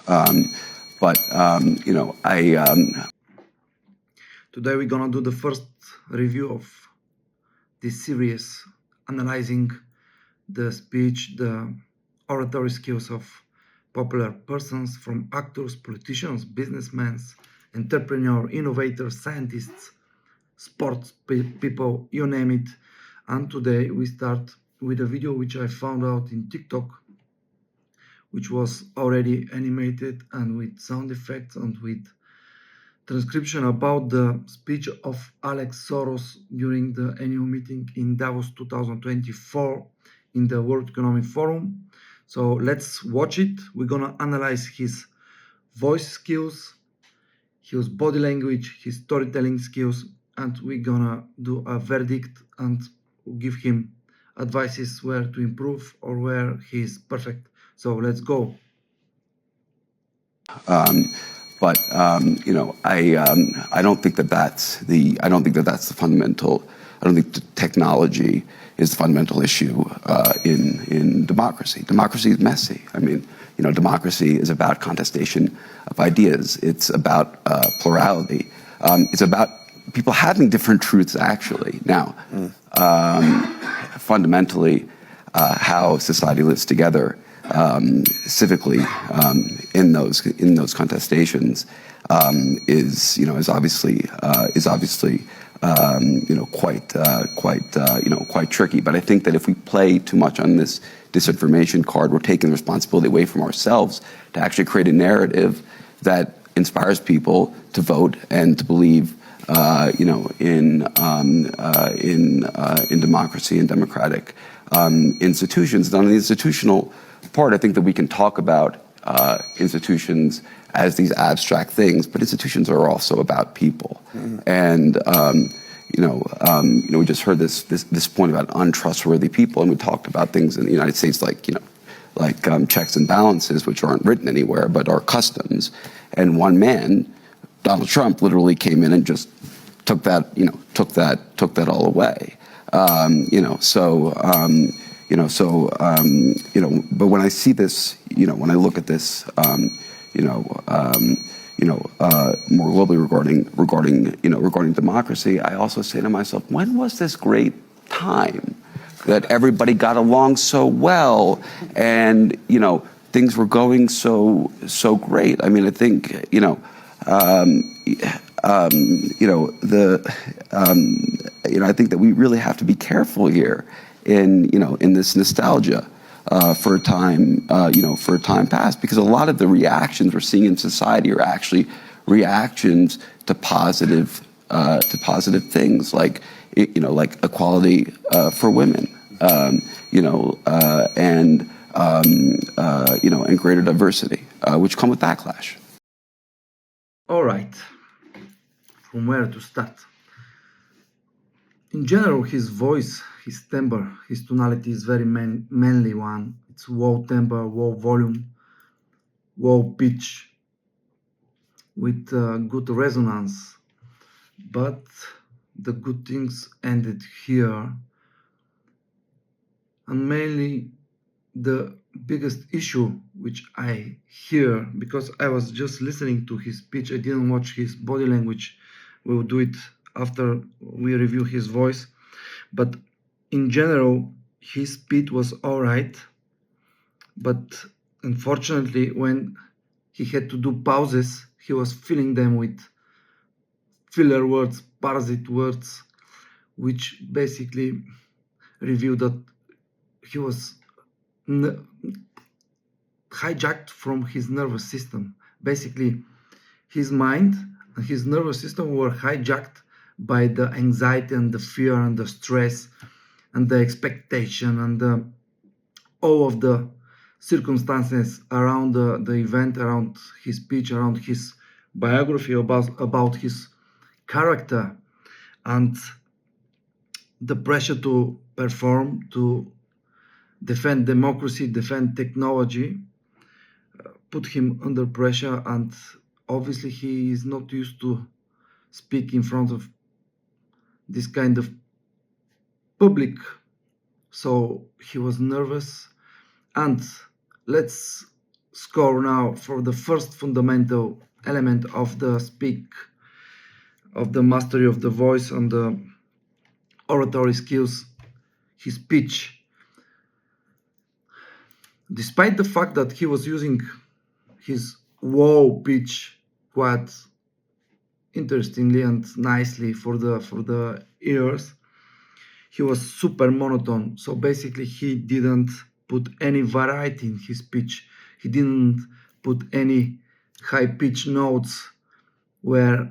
Um, but Today we're gonna do the first review of this series, analyzing the speech, the oratory skills of popular persons, from actors, politicians, businessmen, entrepreneurs, innovators, scientists, sports people, you name it. And today we start with a video which I found out in TikTok, which was already animated and with sound effects and with transcription about the speech of Alex Soros during the annual meeting in Davos 2024 in the World Economic Forum. So let's watch it. We're gonna analyze his voice skills, his body language, his storytelling skills, and we're gonna do a verdict and give him advices where to improve or where he's perfect. So let's go. I don't think that that's the fundamental. I don't think technology is the fundamental issue in democracy. Democracy is messy. I mean, democracy is about contestation of ideas. It's about plurality. It's about people having different truths. Actually, now, fundamentally, how society lives together civically in those contestations is obviously quite tricky. But I think that if we play too much on this disinformation card, we're taking the responsibility away from ourselves to actually create a narrative that inspires people to vote and to believe in democracy and democratic institutions. And on the institutional part, I think that we can talk about institutions as these abstract things, but institutions are also about people. And we just heard this point about untrustworthy people, and we talked about things in the United States like checks and balances, which aren't written anywhere but are customs. And one man, Donald Trump, literally came in and just took that all away. But when I see this, when I look at this, more globally regarding democracy, I also say to myself, when was this great time that everybody got along so well and things were going so great? I mean, I think I think that we really have to be careful here in this nostalgia for a time past, because a lot of the reactions we're seeing in society are actually reactions to positive things like equality for women, and greater diversity, which come with backlash. All right, from where to start? In general, his voice, his timbre, his tonality is very manly one. It's low tempo, low volume, low pitch, with good resonance. But the good things ended here. And mainly the biggest issue which I hear, because I was just listening to his speech, I didn't watch his body language. We'll do it after we review his voice. But in general, his speech was all right. But unfortunately, when he had to do pauses, he was filling them with filler words, parasite words, which basically revealed that he was hijacked from his nervous system. Basically, his mind and his nervous system were hijacked by the anxiety and the fear and the stress and the expectation and all of the circumstances around the event, around his speech, around his biography, about his character, and the pressure to perform, to defend democracy, defend technology, put him under pressure. And obviously he is not used to speak in front of this kind of public, so he was nervous. And let's score now for the first fundamental element of the mastery of the voice and the oratory skills, his pitch. Despite the fact that he was using his whoa pitch quite interestingly and nicely for the ears, he was super monotone. So basically he didn't put any variety in his pitch. He didn't put any high pitch notes where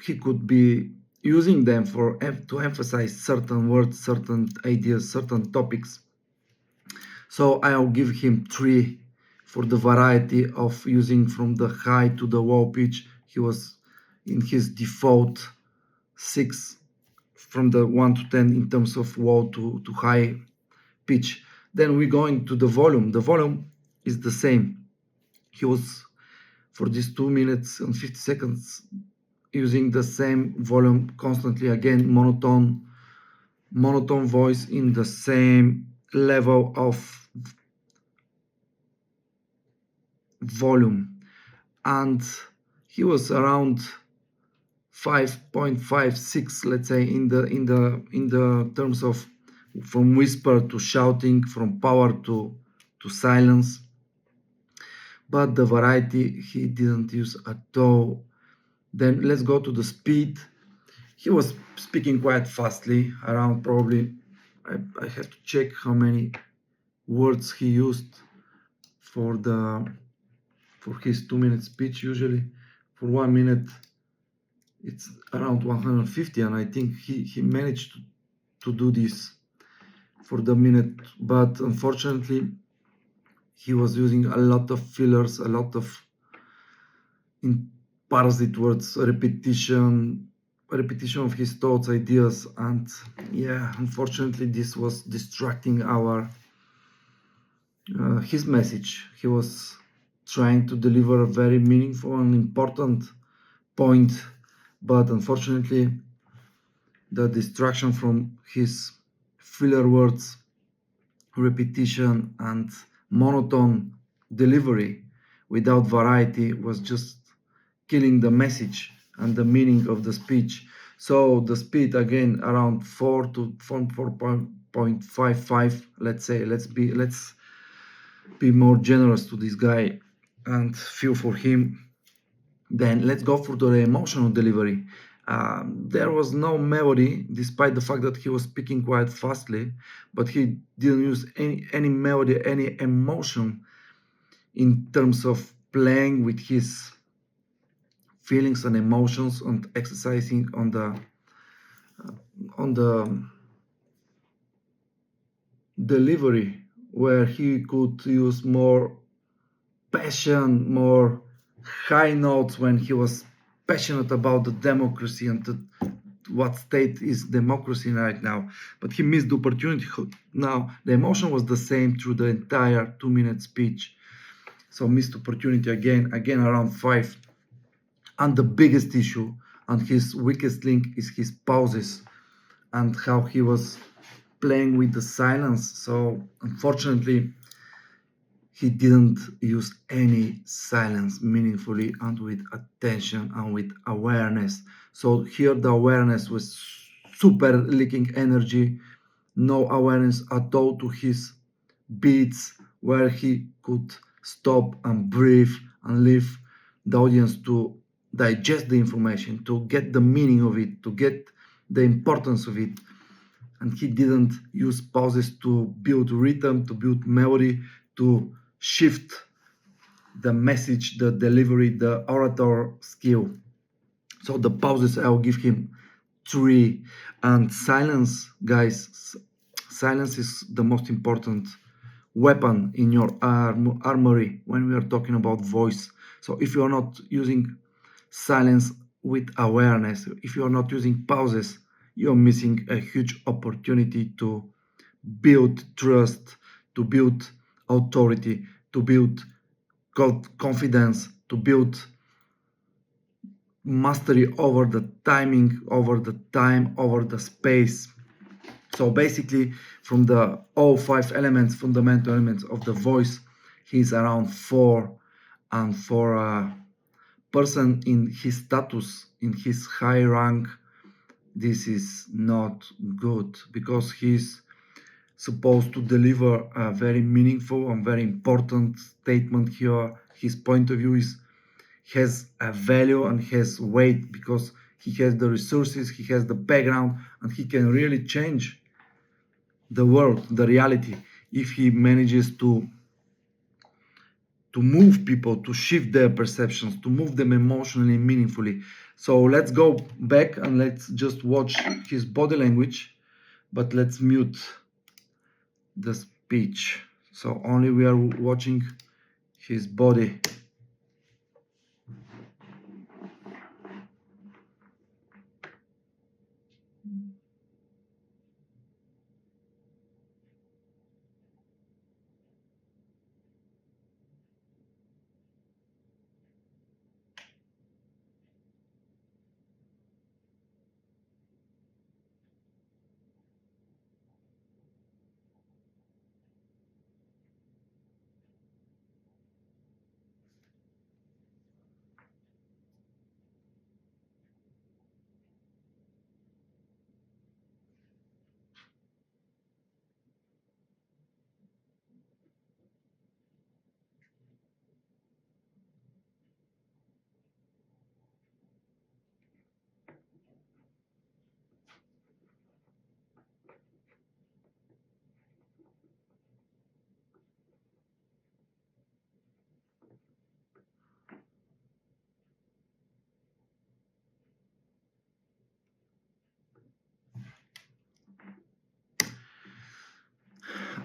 he could be using them to emphasize certain words, certain ideas, certain topics. So I'll give him 3 for the variety of using from the high to the low pitch. He was in his default 6 from the 1 to 10 in terms of low to high pitch. Then we go into the volume. The volume is the same. He was, for these 2 minutes and 50 seconds, using the same volume constantly, again monotone voice in the same level of volume, and he was around 5.56, let's say, in the terms of from whisper to shouting, from power to silence. But the variety he didn't use at all. Then let's go to the speed. He was speaking quite fastly, around probably, I have to check how many words he used for his 2-minute speech. Usually for 1 minute it's around 150, and I think he managed to do this for the minute, but unfortunately he was using a lot of fillers, a lot of parasite words, repetition of his thoughts, ideas, and yeah, unfortunately this was distracting his message. He was trying to deliver a very meaningful and important point, but unfortunately the distraction from his filler words, repetition, and monotone delivery without variety was just killing the message and the meaning of the speech. So the speed, again, around 4 to 4.55, let's say. Let's be more generous to this guy and feel for him. Then let's go for the emotional delivery. There was no melody, despite the fact that he was speaking quite fastly, but he didn't use any melody, any emotion in terms of playing with his feelings and emotions and exercising on the delivery, where he could use more passion, more high notes when he was passionate about the democracy and what state is democracy right now. But he missed the opportunity. Now the emotion was the same through the entire 2-minute speech, so missed opportunity again around 5. And the biggest issue and his weakest link is his pauses and how he was playing with the silence. So unfortunately he didn't use any silence meaningfully and with attention and with awareness. So here the awareness was super leaking energy, no awareness at all to his beats, where he could stop and breathe and leave the audience to digest the information, to get the meaning of it, to get the importance of it. And he didn't use pauses to build rhythm, to build melody, to shift the message, the delivery, the orator skill. So the pauses, I'll give him 3. And silence, guys, silence is the most important weapon in your armory when we are talking about voice. So if you're not using silence with awareness, if you're not using pauses, you're missing a huge opportunity to build trust, to build authority, to build confidence, to build mastery over the timing, over the time, over the space. So basically, from the all 5 elements, fundamental elements of the voice, he's around 4. and for a person in his status, in his high rank, this is not good, because he's supposed to deliver a very meaningful and very important statement here. His point of view has a value and has weight, because he has the resources, he has the background, and he can really change the world, the reality, if he manages to move people, to shift their perceptions, to move them emotionally, meaningfully. So let's go back and let's just watch his body language, but let's mute the speech. So only we are watching his body.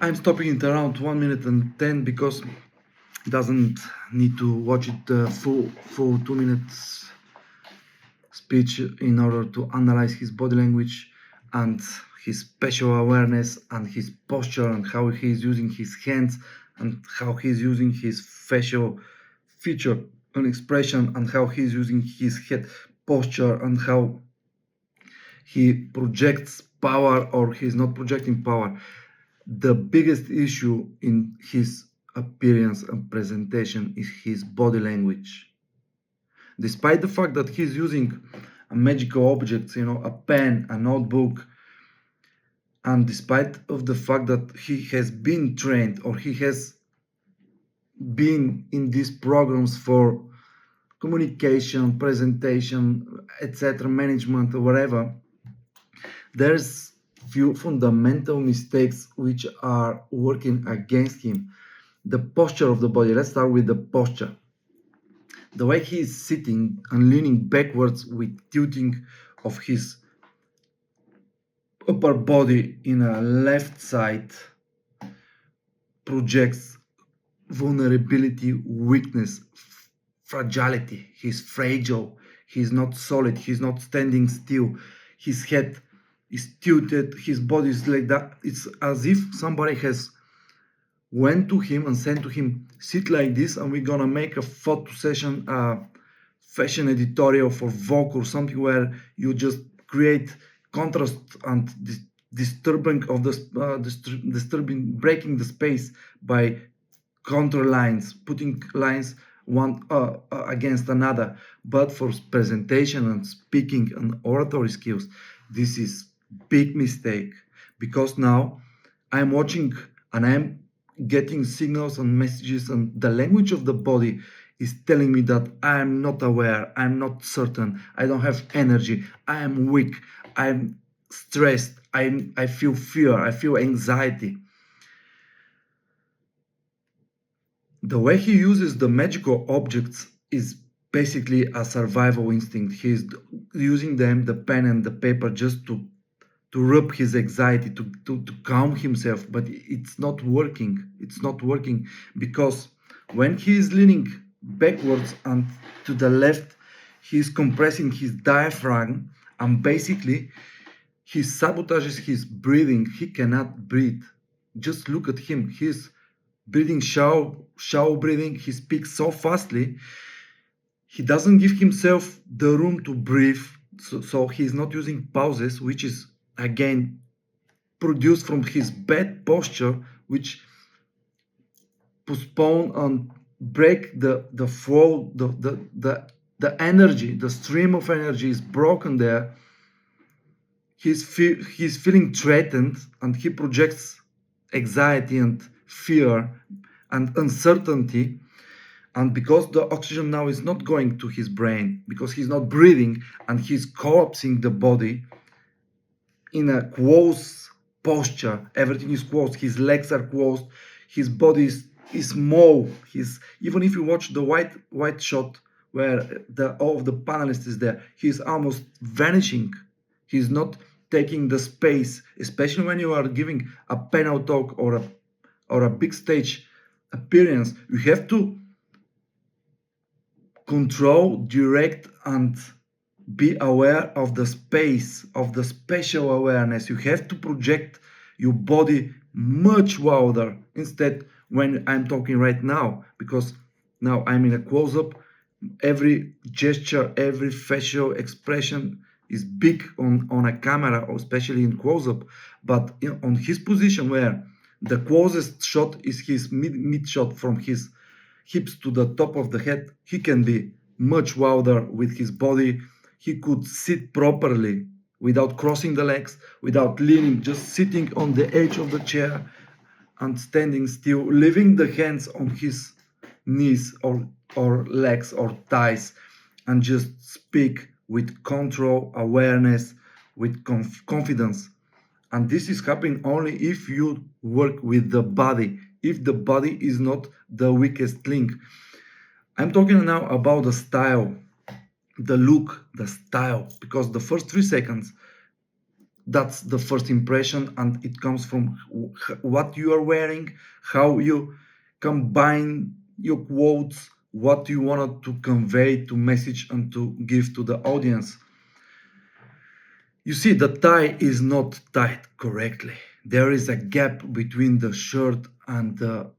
I'm stopping it around 1 minute and 10, because it doesn't need to watch it full 2 minutes speech in order to analyze his body language and his spatial awareness and his posture and how he's using his hands and how he's using his facial feature and expression and how he's using his head posture and how he projects power or he's not projecting power. The biggest issue in his appearance and presentation is his body language. Despite the fact that he's using a magical objects, a pen, a notebook, and despite of the fact that he has been trained or he has been in these programs for communication, presentation, etc., management, or whatever, there's few fundamental mistakes which are working against him. The posture of the body. Let's start with the posture. The way he is sitting and leaning backwards with tilting of his upper body in a left side projects vulnerability, weakness, fragility. He's fragile. He's not solid. He's not standing still. His head is tilted. His body is like that. It's as if somebody has went to him and said to him, sit like this and we're gonna make a photo session, fashion editorial for Vogue or something, where you just create contrast and disturbing of the disturbing, breaking the space by contour lines, putting lines one against another. But for presentation and speaking and oratory skills, this is big mistake, because now I'm watching and I'm getting signals and messages, and the language of the body is telling me that I'm not aware, I'm not certain, I don't have energy, I am weak, I'm stressed, I feel fear, I feel anxiety. The way he uses the magical objects is basically a survival instinct. He's using them, the pen and the paper, just to rub his anxiety, to calm himself, but it's not working. It's not working, because when he is leaning backwards and to the left, he's compressing his diaphragm, and basically he sabotages his breathing. He cannot breathe. Just look at him. He's breathing shallow breathing. He speaks so fastly. He doesn't give himself the room to breathe. So he's not using pauses, which is again produced from his bad posture, which postpone and break the flow, the energy, the stream of energy is broken there. He's feeling threatened, and he projects anxiety and fear and uncertainty. And because the oxygen now is not going to his brain, because he's not breathing, and he's collapsing the body in a closed posture, everything is closed, his legs are closed, his body is small. Even if you watch the white shot where all of the panelists is there, he's almost vanishing. He's not taking the space, especially when you are giving a panel talk or a big stage appearance. You have to control, direct, and be aware of the space, of the spatial awareness. You have to project your body much wider. Instead, when I'm talking right now, because now I'm in a close-up, every gesture, every facial expression is big on a camera, or especially in close-up. But on his position, where the closest shot is his mid shot from his hips to the top of the head, he can be much wider with his body. He could sit properly without crossing the legs, without leaning, just sitting on the edge of the chair and standing still, leaving the hands on his knees or legs or thighs, and just speak with control, awareness, with confidence. And this is happening only if you work with the body, if the body is not the weakest link. I'm talking now about the style, the look, the style, because the first 3 seconds, that's the first impression, and it comes from what you are wearing, how you combine your quotes, what you wanted to convey, to message, and to give to the audience. You see, the tie is not tied correctly. There is a gap between the shirt and the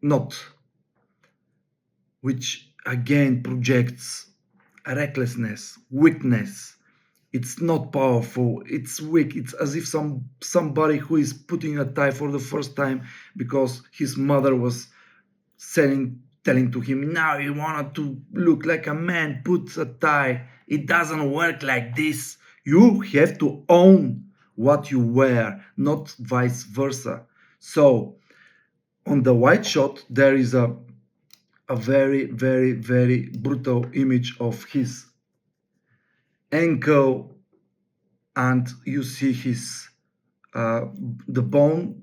knot, which again projects recklessness, weakness. It's not powerful, it's weak. It's as if somebody who is putting a tie for the first time because his mother was telling to him, now you wanted to look like a man, put a tie. It doesn't work like this. You have to own what you wear, not vice versa. So on the white shot, there is a very, very, very brutal image of his ankle, and you see his the bone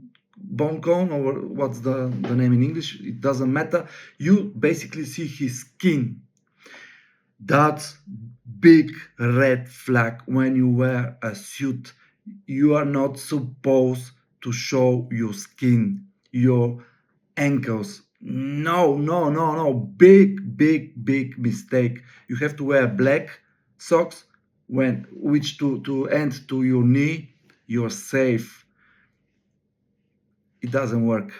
cone, or what's the name in English, it doesn't matter. You basically see his skin. That's big red flag. When you wear a suit, you are not supposed to show your skin, your ankles. No. Big mistake. You have to wear black socks, which to end to your knee. You're safe. It doesn't work.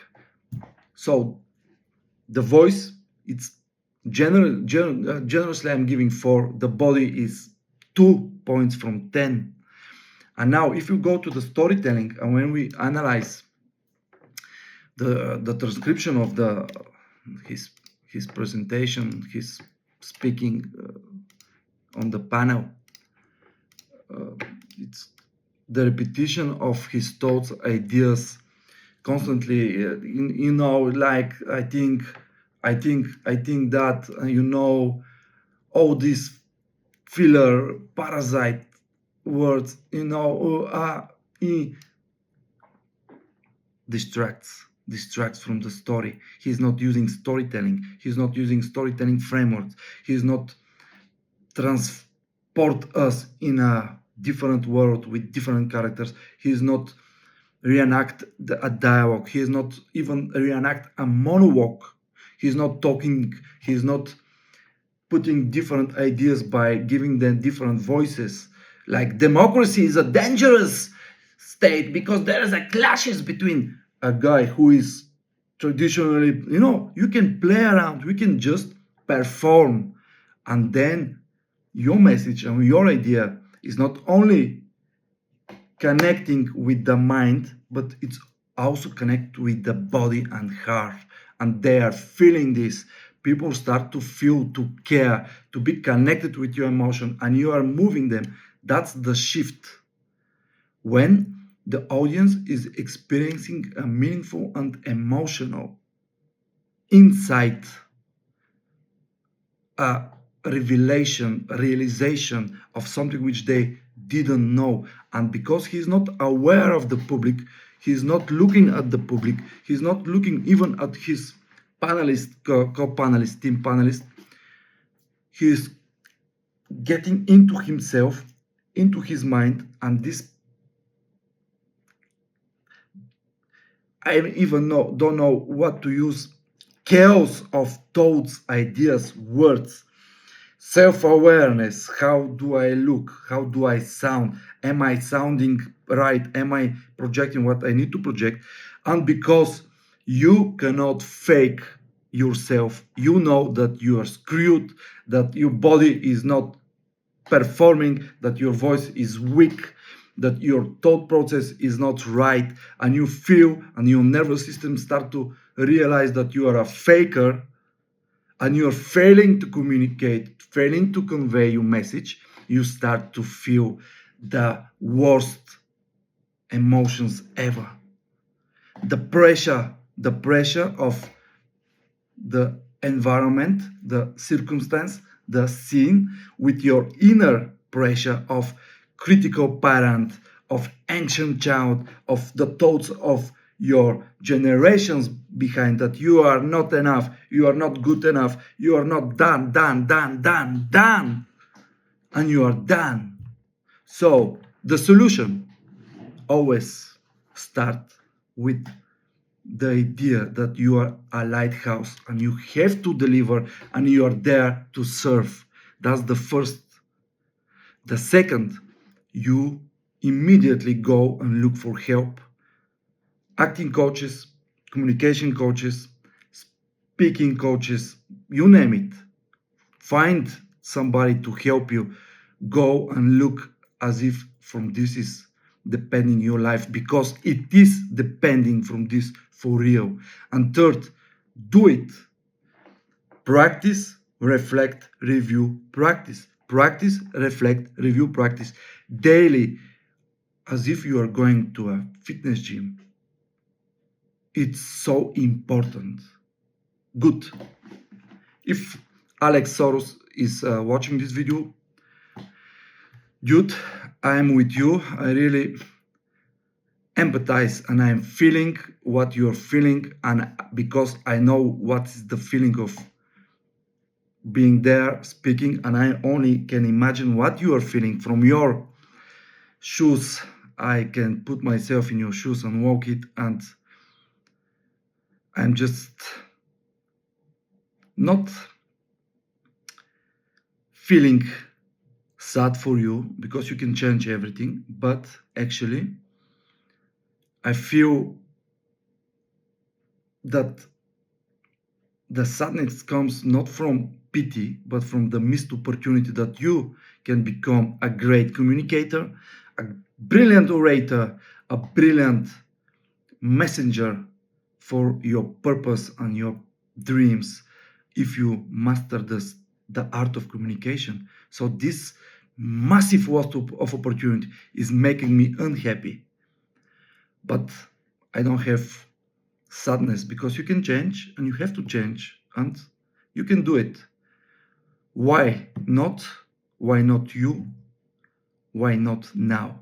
So the voice, it's generously I'm giving 4. The body is 2 points from 10. And now if you go to the storytelling, and when we analyze the transcription of his presentation, his speaking on the panel, it's the repetition of his thoughts, ideas, constantly, like I think that, all these filler parasite words, distracts from the story. He's not using storytelling. He's not using storytelling frameworks. He's not transport us in a different world with different characters. He's not reenact a dialogue. He is not even reenact a monologue. He's not talking. He's not putting different ideas by giving them different voices. Like democracy is a dangerous state because there is a clashes between a guy who is traditionally, you can play around. We can just perform, and then your message and your idea is not only connecting with the mind, but it's also connect with the body and heart. and they are feeling this, people start to feel, to care, to be connected with your emotion, and you are moving them. That's the shift. When the audience is experiencing a meaningful and emotional insight, a revelation, a realization of something which they didn't know. And because he's not aware of the public, he's not looking at the public, he's not looking even at his panelist, co-panelist, team panelist, he's getting into himself, into his mind, and this, I even don't know what to use, chaos of thoughts, ideas, words, self-awareness. How do I look? How do I sound? Am I sounding right? Am I projecting what I need to project? And because you cannot fake yourself, you know that you are screwed, that your body is not performing, that your voice is weak, that your thought process is not right, and you feel, and your nervous system start to realize that you are a faker, and you're failing to communicate, failing to convey your message, you start to feel the worst emotions ever. The pressure of the environment, the circumstance, the scene, with your inner pressure of critical parent, of ancient child, of the thoughts of your generations behind, that you are not enough, you are not good enough, you are not done, and you are done. So the solution always start with the idea that you are a lighthouse and you have to deliver and you are there to serve. That's the first. The second, you immediately go and look for help. Acting coaches, communication coaches, speaking coaches, you name it. Find somebody to help you. Go and look as if from this is depending your life, because it is depending from this for real. And third, do it. Practice, reflect, review, practice. Practice, reflect, review, practice daily, as if you are going to a fitness gym. It's so important. Good. If Alex Soros is watching this video, dude, I'm with you. I really empathize and I'm feeling what you're feeling, and because I know what is the feeling of being there speaking, and I only can imagine what you are feeling from your shoes. I can put myself in your shoes and walk it, and I'm just not feeling sad for you because you can change everything, but actually I feel that the sadness comes not from pity, but from the missed opportunity that you can become a great communicator, a brilliant orator, a brilliant messenger for your purpose and your dreams if you master the art of communication. So this massive waste of opportunity is making me unhappy. But I don't have sadness, because you can change and you have to change and you can do it. Why not? Why not you? Why not now?